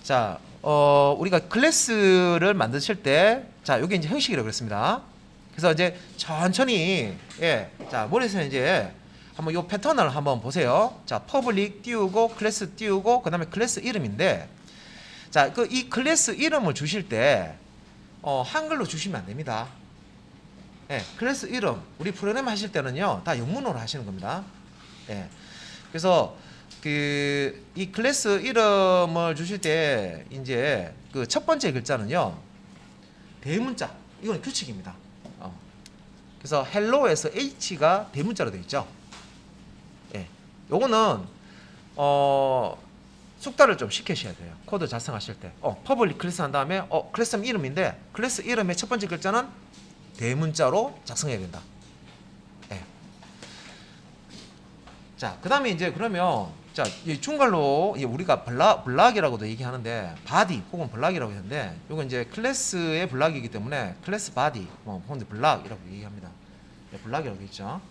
자, 우리가 클래스를 만드실 때, 자, 요게 이제 형식이라고 그랬습니다. 그래서 이제 천천히, 예, 자, 머릿속에 이제 한번 요 패턴을 한번 보세요. 자, 퍼블릭 띄우고, 클래스 띄우고, 그 다음에 클래스 이름인데, 자, 이 클래스 이름을 주실 때, 한글로 주시면 안 됩니다. 예, 클래스 이름, 우리 프로그램 하실 때는요, 다 영문으로 하시는 겁니다. 예. 그래서 이 클래스 이름을 주실 때 이제 그 첫 번째 글자는요 대문자, 이건 규칙입니다. 그래서 헬로에서 H가 대문자로 되어 있죠. 예, 요거는 숙달을 좀 시키셔야 돼요. 코드 작성하실 때 퍼블릭 클래스 한 다음에 클래스 이름인데 클래스 이름의 첫 번째 글자는 대문자로 작성해야 된다. 예. 자, 그 다음에 이제 그러면 자, 이 중괄로 우리가 블락이라고도 얘기하는데 바디 혹은 블락이라고 하는데 이건 이제 클래스의 블락이기 때문에 클래스 바디 혹은 블락이라고 얘기합니다. 네, 블락이라고 있죠.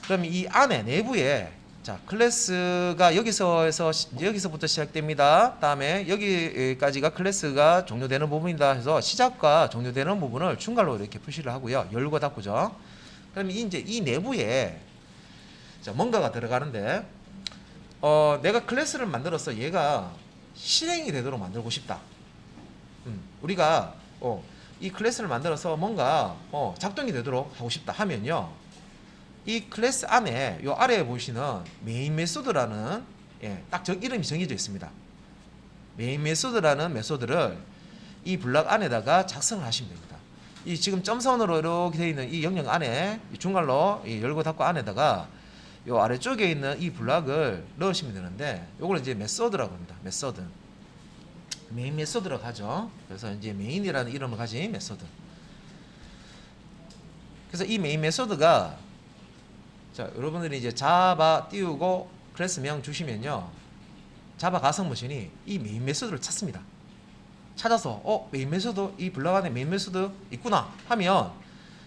그럼 이 안에 내부에 자, 클래스가 여기서부터 시작됩니다. 다음에 여기까지가 클래스가 종료되는 부분이다 해서 시작과 종료되는 부분을 중괄로 이렇게 표시를 하고요. 열고 닫고죠. 그럼 이제 이 내부에 자, 뭔가가 들어가는데 내가 클래스를 만들어서 얘가 실행이 되도록 만들고 싶다. 우리가 이 클래스를 만들어서 뭔가 작동이 되도록 하고 싶다 하면요, 이 클래스 안에 요 아래에 보시는 메인 메소드라는 딱 이름이 정해져 있습니다. 메인 메소드라는 메소드를 이 블럭 안에다가 작성을 하시면 됩니다. 이 지금 점선으로 이렇게 되어 있는 이 영역 안에 중괄로 열고 닫고 안에다가 요 아래쪽에 있는 이 블락을 넣으시면 되는데 요걸 이제 메소드라고 합니다. 메소드. 메인 메소드라고 하죠. 그래서 이제 메인이라는 이름을 가진 메소드. 그래서 이 메인 메소드가 자, 여러분들이 이제 자바 띄우고 클래스명 주시면요. 자바 가상 모션이 이 메인 메소드를 찾습니다. 찾아서 메인 메소드 이 블락 안에 메인 메소드 있구나 하면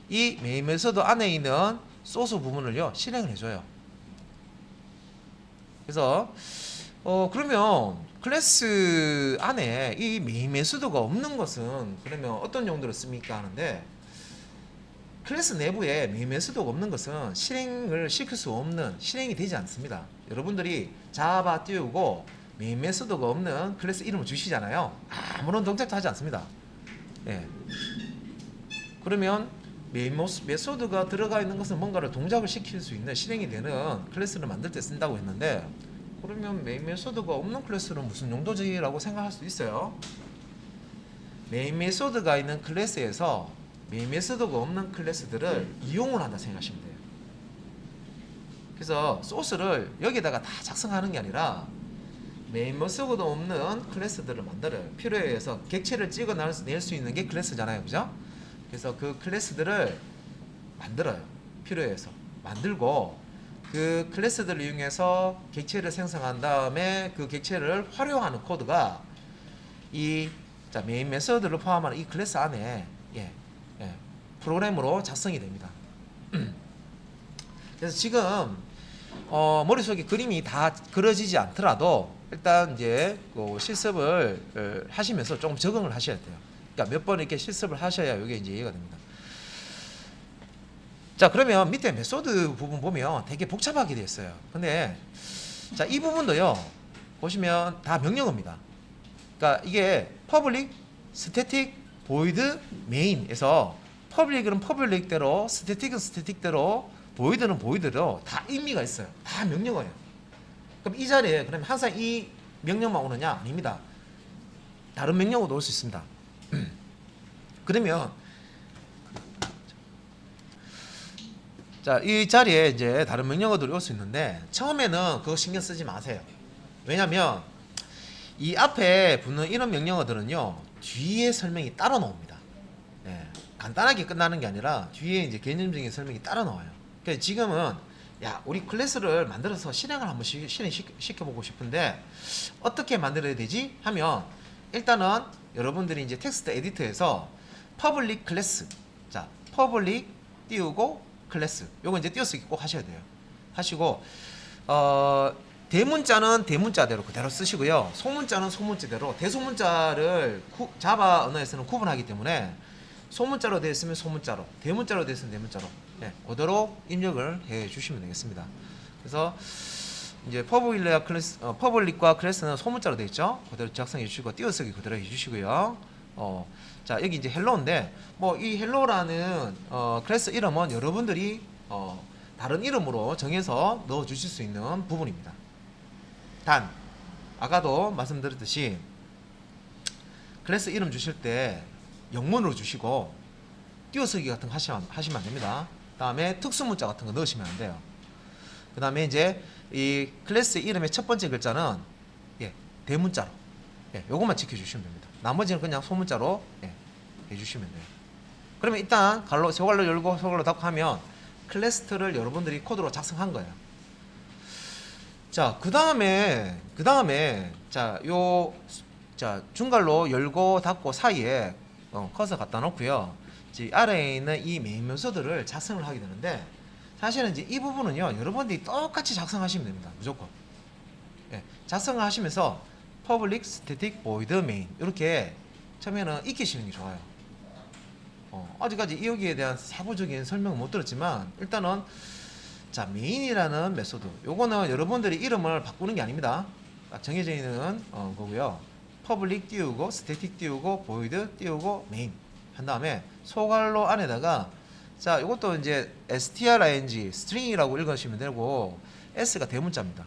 이 메인 메소드 안에 있는 소스 부분을요 실행을 해줘요. 그래서 그러면 클래스 안에 이 메인 메소드가 없는 것은 그러면 어떤 용도로 씁니까 하는데, 클래스 내부에 메인 메소드가 없는 것은 실행을 시킬 수 없는, 실행이 되지 않습니다. 여러분들이 자바 띄우고 메인 메소드가 없는 클래스 이름을 주시잖아요. 아무런 동작도 하지 않습니다. 예. 그러면 메인 메소드가 들어가 있는 것은 뭔가를 동작을 시킬 수 있는, 실행이 되는 클래스를 만들 때 쓴다고 했는데, 그러면 메인 메소드가 없는 클래스는 무슨 용도지라고 생각할 수 있어요. 메인 메소드가 있는 클래스에서 메인 메소드가 없는 클래스들을 이용을 한다 생각하시면 돼요. 그래서 소스를 여기다가 다 작성하는 게 아니라 메인 메소드가 없는 클래스들을 만들어요. 필요에 의해서 객체를 찍어낼 수 있는 게 클래스잖아요, 그죠? 그래서 그 클래스들을 만들어요. 필요에 의해서 만들고 그 클래스들을 이용해서 객체를 생성한 다음에 그 객체를 활용하는 코드가 이 메인 메소드를 포함하는 이 클래스 안에 프로그램으로 작성이 됩니다. 그래서 지금 머릿속에 그림이 다 그려지지 않더라도 일단 이제 실습을 하시면서 조금 적응을 하셔야 돼요. 그러니까 몇 번 이렇게 실습을 하셔야 이게 이제 이해가 됩니다. 자, 그러면 밑에 메소드 부분 보면 되게 복잡하게 되어 있어요. 근데 자, 이 부분도요 보시면 다 명령어입니다. 그러니까 이게 public, static, void, main에서 public은 public대로, static은 static대로, void는 void대로 다 의미가 있어요. 다 명령어예요. 그럼 이 자리에 그러면 항상 이 명령만 오느냐? 아닙니다. 다른 명령어도 올 수 있습니다. 그러면 자, 이 자리에 이제 다른 명령어들이 올 수 있는데 처음에는 그거 신경 쓰지 마세요. 왜냐면 이 앞에 붙는 이런 명령어들은요 뒤에 설명이 따로 나옵니다. 간단하게 끝나는 게 아니라 뒤에 이제 개념적인 설명이 따로 나와요. 그러니까 지금은 우리 클래스를 만들어서 실행을 한번 실행시켜보고 싶은데 어떻게 만들어야 되지? 하면 일단은 여러분들이 이제 텍스트 에디터에서 퍼블릭 클래스, 자, 퍼블릭 띄우고 클래스, 요거 이제 띄어쓰기 꼭 하셔야 돼요. 하시고 대문자는 대문자대로 그대로 쓰시고요. 소문자는 소문자대로 대소문자를 자바 언어에서는 구분하기 때문에 소문자로 되어 있으면 소문자로, 대문자로 되어 있으면 대문자로 그대로 입력을 해 주시면 되겠습니다. 그래서 이제 퍼블릭과 클래스는 소문자로 되어 있죠. 그대로 작성해 주시고 띄어쓰기 그대로 해 주시고요. 자 여기 이제 헬로인데 뭐 이 헬로라는 클래스 이름은 여러분들이 다른 이름으로 정해서 넣어 주실 수 있는 부분입니다. 단 아까도 말씀드렸듯이 클래스 이름 주실 때 영문으로 주시고 띄어쓰기 같은 거 하시면 안 됩니다. 다음에 특수문자 같은 거 넣으시면 안 돼요. 그 다음에 이제 이 클래스 이름의 첫 번째 글자는 대문자로 요것만 지켜주시면 됩니다. 나머지는 그냥 소문자로 해주시면 돼요. 그러면 일단 소괄로 열고 소괄로 닫고 하면 클래스를 여러분들이 코드로 작성한 거예요. 자, 그 다음에 자 중괄로 열고 닫고 사이에 커서 갖다 놓고요. 이제 아래에 있는 이 메인 묘소들을 작성을 하게 되는데 사실은 이제 이 부분은요 여러분들이 똑같이 작성하시면 됩니다. 무조건 작성을 하시면서 public static void main 이렇게 처음에는 익히시는 게 좋아요. 아직까지 여기에 대한 세부적인 설명은 못 들었지만 일단은 자 메인이라는 메소드 요거는 여러분들이 이름을 바꾸는 게 아닙니다. 딱 정해져 있는 거고요. public 띄우고 static 띄우고 void 띄우고 main 한 다음에 소괄로 안에다가 자 이것도 이제 string string이라고 읽으시면 되고 s가 대문자입니다.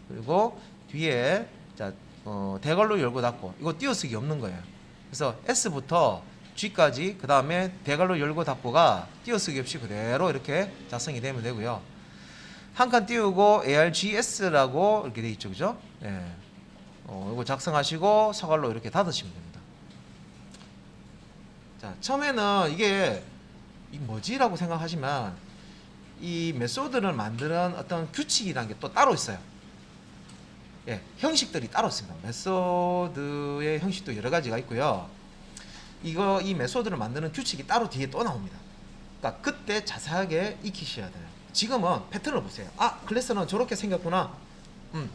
그리고 뒤에 자 대괄로 열고 닫고 이거 띄어쓰기 없는 거예요. 그래서 s부터 g까지 그 다음에 대괄로 열고 닫고가 띄어쓰기 없이 그대로 이렇게 작성이 되면 되고요. 한 칸 띄우고 args라고 이렇게 돼 있죠, 그죠? 이거 작성하시고 소괄로 이렇게 닫으시면 됩니다. 자 처음에는 이게 뭐지라고 생각하시면 이 메소드를 만드는 어떤 규칙이라는 게 또 따로 있어요. 형식들이 따로 있습니다. 메소드의 형식도 여러 가지가 있고요. 이 메소드를 만드는 규칙이 따로 뒤에 또 나옵니다. 그러니까 그때 자세하게 익히셔야 돼요. 지금은 패턴을 보세요. 클래스는 저렇게 생겼구나.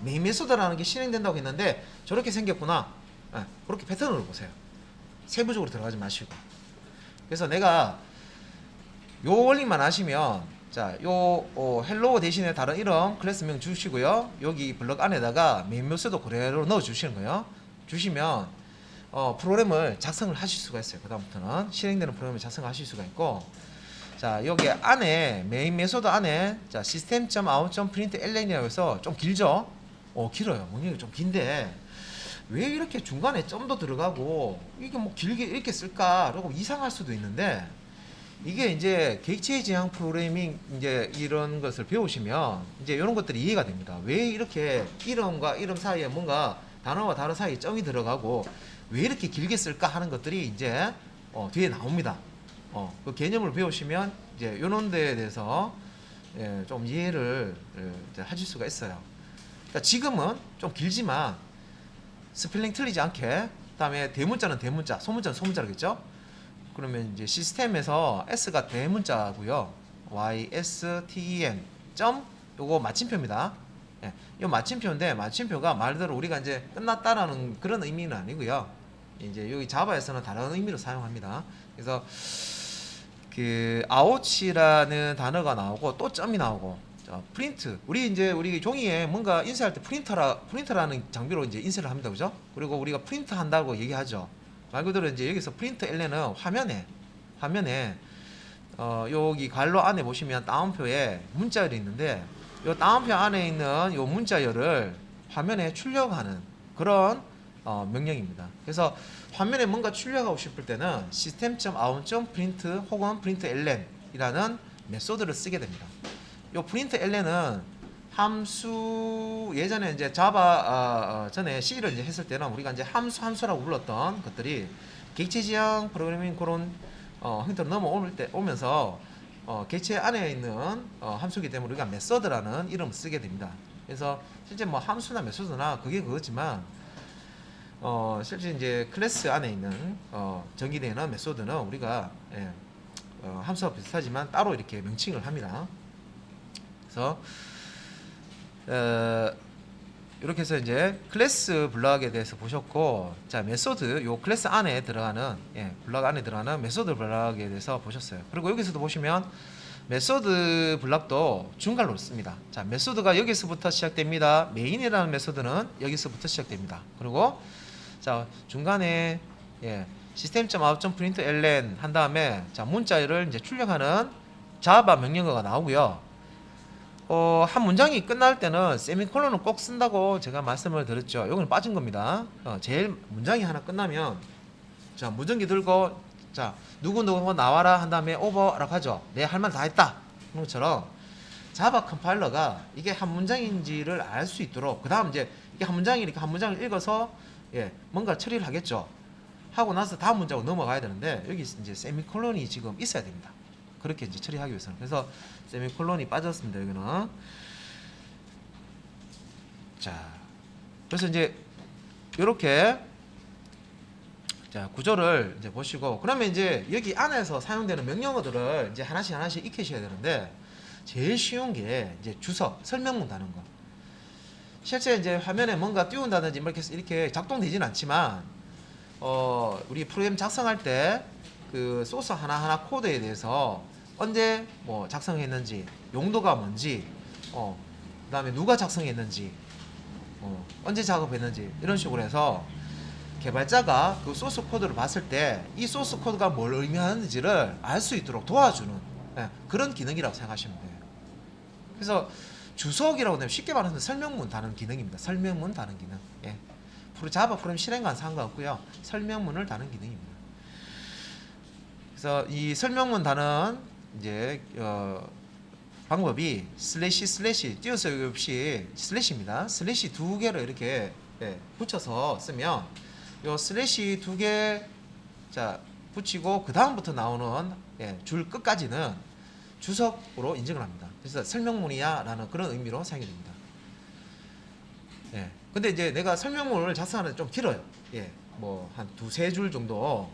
메인 메소드라는 게 실행된다고 했는데 저렇게 생겼구나. 그렇게 패턴으로 보세요. 세부적으로 들어가지 마시고. 그래서 내가 요 원리만 아시면 자, 헬로 대신에 다른 이름 클래스명 주시고요. 여기 블럭 안에다가 메인 메소드 그대로 넣어 주시는 거예요. 주시면 프로그램을 작성을 하실 수가 있어요. 그다음부터는 실행되는 프로그램을 작성하실 수가 있고 자, 여기 안에 메인 메소드 안에 자, system.out.println이라고 해서 좀 길죠? 길어요. 문장이 좀 긴데 왜 이렇게 중간에 점도 들어가고 이게 뭐 길게 이렇게 쓸까? 라고 이상할 수도 있는데 이게 이제 객체 지향 프로그래밍 이제 이런 것을 배우시면 이제 이런 것들이 이해가 됩니다. 왜 이렇게 이름과 이름 사이에 뭔가 단어와 단어 사이에 점이 들어가고 왜 이렇게 길게 쓸까 하는 것들이 이제 뒤에 나옵니다. 그 개념을 배우시면 이제 이런 데에 대해서 좀 이해를 이제 하실 수가 있어요. 그러니까 지금은 좀 길지만 스펠링 틀리지 않게 그다음에 대문자는 대문자, 소문자는 소문자겠죠? 그러면 이제 시스템에서 S가 대문자고요. YSTEM 점 요거 마침표입니다. 이 마침표인데 마침표가 말대로 우리가 이제 끝났다라는 그런 의미는 아니고요. 이제 여기 자바에서는 다른 의미로 사용합니다. 그래서 그 아웃이라는 단어가 나오고 또 점이 나오고 프린트 우리 종이에 뭔가 인쇄할 때 프린터라는 장비로 이제 인쇄를 합니다. 그죠? 그리고 우리가 프린트 한다고 얘기하죠. 말 그대로 이제 여기서 프린트 엘레는 화면에 여기 괄호 안에 보시면 따옴표에 문자열이 있는데 이 따옴표 안에 있는 이 문자열을 화면에 출력하는 그런 명령입니다. 그래서 화면에 뭔가 출력하고 싶을 때는 system.out.print 혹은 println이라는 메소드를 쓰게 됩니다. 이 println은 함수 예전에 이제 자바 전에 C를 이제 했을 때는 우리가 이제 함수라고 불렀던 것들이 객체 지향 프로그래밍 그런 형태로 넘어오면서 객체 안에 있는 함수이기 때문에 우리가 메소드라는 이름을 쓰게 됩니다. 그래서 실제 뭐 함수나 메소드나 그게 그거지만 실제 이제 클래스 안에 있는 정의되는 메소드는 우리가 함수와 비슷하지만 따로 이렇게 명칭을 합니다. 그래서 이렇게 해서 이제 클래스 블럭에 대해서 보셨고, 자 메소드 요 클래스 안에 들어가는 블럭 안에 들어가는 메소드 블럭에 대해서 보셨어요. 그리고 여기서도 보시면 메소드 블럭도 중괄호를 씁니다. 자 메소드가 여기서부터 시작됩니다. 메인이라는 메소드는 여기서부터 시작됩니다. 그리고 자 중간에 system.out.println 한 다음에 자 문자를 이제 출력하는 자바 명령어가 나오고요. 한 문장이 끝날 때는 세미콜론을 꼭 쓴다고 제가 말씀을 드렸죠. 여기는 빠진 겁니다. 제일 문장이 하나 끝나면 자 무전기 들고 자 누구누구 나와라 한 다음에 오버라고 하죠. 내 할 말 다 했다. 그런 것처럼 자바 컴파일러가 이게 한 문장인지를 알 수 있도록 그 다음 이제 이게 한 문장이니까 한 문장을 읽어서 뭔가 처리를 하겠죠. 하고 나서 다음 문장으로 넘어가야 되는데 여기 이제 세미콜론이 지금 있어야 됩니다. 그렇게 이제 처리하기 위해서는. 그래서 세미콜론이 빠졌습니다. 여기는. 자, 그래서 이제 이렇게 자 구조를 이제 보시고, 그러면 이제 여기 안에서 사용되는 명령어들을 이제 하나씩 익히셔야 되는데, 제일 쉬운 게 이제 주석, 설명문 다는 거. 실제 이제 화면에 뭔가 띄운다든지 이렇게 작동되지는 않지만, 우리 프로그램 작성할 때 그 소스 하나하나 코드에 대해서 언제 뭐 작성했는지, 용도가 뭔지, 그다음에 누가 작성했는지, 언제 작업했는지 이런 식으로 해서 개발자가 그 소스 코드를 봤을 때 이 소스 코드가 뭘 의미하는지를 알 수 있도록 도와주는 그런 기능이라고 생각하시면 돼요. 그래서 주석이라고 하면 쉽게 말해서 설명문 다는 기능입니다. 설명문 다는 기능. 자바 프로그램 실행과는 상관없고요. 설명문을 다는 기능입니다. 그래서 이 설명문 다는 이제 방법이 슬래시 띄어쓰기 없이 슬래시입니다. 슬래시 두 개를 이렇게 붙여서 쓰면 요 슬래시 두 개 자 붙이고 그 다음부터 나오는 줄 끝까지는 주석으로 인정을 합니다. 그래서 설명문이야 라는 그런 의미로 사용이 됩니다. 근데 이제 내가 설명문을 작성하는데 좀 길어요. 뭐 한 두세 줄 정도,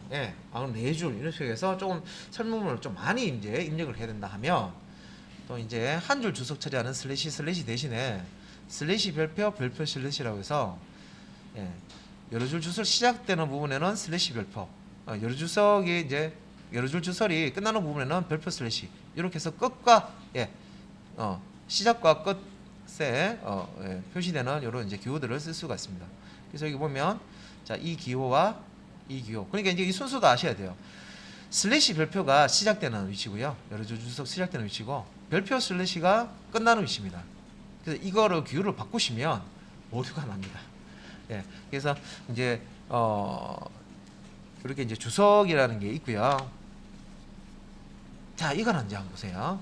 그럼 네 줄 이런 식으로 해서 조금 설명문을 좀 많이 이제 입력을 해야 된다 하면 또 이제 한 줄 주석 처리하는 슬래시 대신에 슬래시 별표 슬래시라고 해서 여러 줄 주석 시작되는 부분에는 슬래시 별표, 여러 주석이 이제 여러 줄 주석이 끝나는 부분에는 별표 슬래시 이렇게 해서 끝과 시작과 끝에 표시되는 이런 이제 기호들을 쓸 수가 있습니다. 그래서 여기 보면 자, 이 기호와 이 기호. 그러니까 이제 이 순서도 아셔야 돼요. 슬래시 별표가 시작되는 위치고요. 여러 줄 주석 시작되는 위치고 별표 슬래시가 끝나는 위치입니다. 그래서 이거를 기호를 바꾸시면 오류가 납니다. 그래서 이제 이렇게 이제 주석이라는 게 있고요. 자, 이거는 이제 한번 보세요.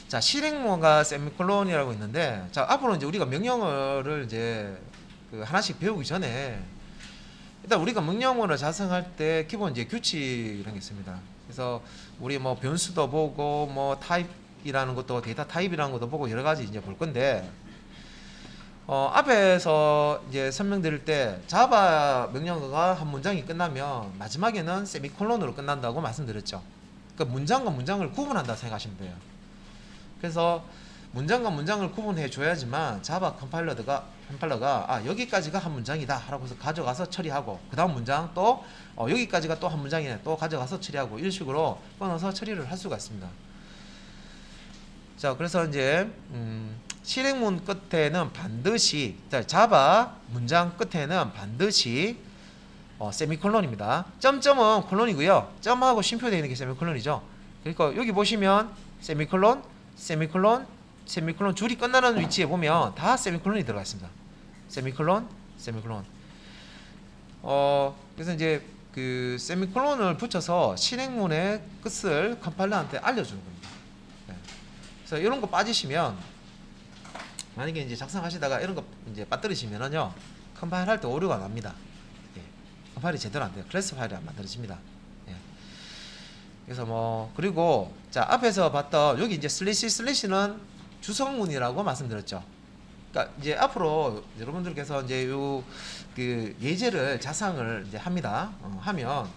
자, 실행문과 세미콜론이라고 있는데, 자, 앞으로 이제 우리가 명령어를 이제 하나씩 배우기 전에 일단 우리가 명령어를 작성할 때 기본 이제 규칙 이런 게 있습니다. 그래서 우리 뭐 변수도 보고 뭐 타입이라는 것도 데이터 타입이라는 것도 보고 여러 가지 이제 볼 건데, 앞에서 이제 설명드릴 때 자바 명령어가 한 문장이 끝나면 마지막에는 세미콜론으로 끝난다고 말씀드렸죠. 그러니까 문장과 문장을 구분한다 생각하시면 돼요. 그래서 문장과 문장을 구분해 줘야지만 자바 컴파일러가 여기까지가 한 문장이다 라고 해서 가져가서 처리하고 그 다음 문장 또 여기까지가 또 한 문장이네 또 가져가서 처리하고 이런 식으로 끊어서 처리를 할 수가 있습니다. 자, 그래서 이제 실행문 끝에는 반드시 자바 문장 끝에는 반드시 세미콜론입니다. 점점은 콜론이고요. 점하고 쉼표되어 있는 게 세미콜론이죠. 그러니까 여기 보시면 세미콜론 줄이 끝나는 위치에 보면 다 세미콜론이 들어가 있습니다. 세미콜론. 그래서 이제 그 세미콜론을 붙여서 실행문의 끝을 컴파일러한테 알려주는 겁니다. 그래서 이런 거 빠지시면 만약에 이제 작성하시다가 이런 거 이제 빠뜨리시면은요 컴파일할 때 오류가 납니다. 컴파일이 제대로 안 돼요. 클래스 파일이 안 만들어집니다. 그래서 뭐 그리고 자 앞에서 봤던 여기 이제 슬래시는 주석문이라고 말씀드렸죠. 그러니까 이제 앞으로 여러분들께서 이제 요 그 예제를 작성을 이제 합니다. 하면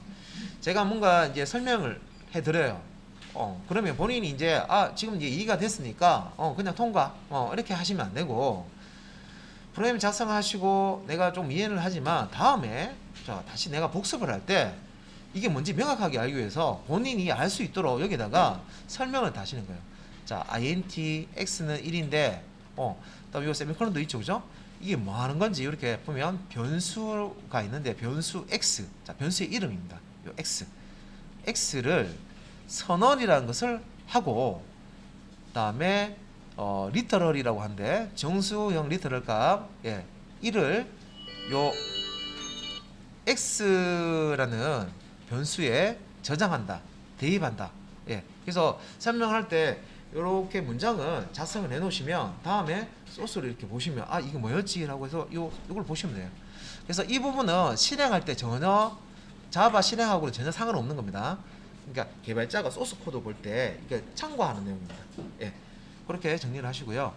제가 뭔가 이제 설명을 해드려요. 그러면 본인이 이제 지금 이제 이해가 됐으니까 그냥 통과 이렇게 하시면 안 되고 프로그램 작성하시고 내가 좀 이해를 하지만 다음에 자 다시 내가 복습을 할 때 이게 뭔지 명확하게 알기 위해서 본인이 알 수 있도록 여기다가 설명을 다시는 거예요. 자 int x는 1인데 그다음에 요 세미콜론도 있죠, 그죠? 이게 뭐 하는 건지 이렇게 보면 변수가 있는데 변수 x, 자 변수의 이름입니다. 요 x를 선언이라는 것을 하고 그다음에 리터럴이라고 하는데 정수형 리터럴 값 1을 요 x라는 변수에 저장한다, 대입한다. 그래서 설명할 때 이렇게 문장은 작성을 해 놓으시면 다음에 소스를 이렇게 보시면 아 이게 뭐였지? 라고 해서 이걸 보시면 돼요. 그래서 이 부분은 실행할 때 전혀 자바 실행하고는 전혀 상관없는 겁니다. 그러니까 개발자가 소스 코드 볼 때 이게 참고하는 내용입니다. 그렇게 정리를 하시고요.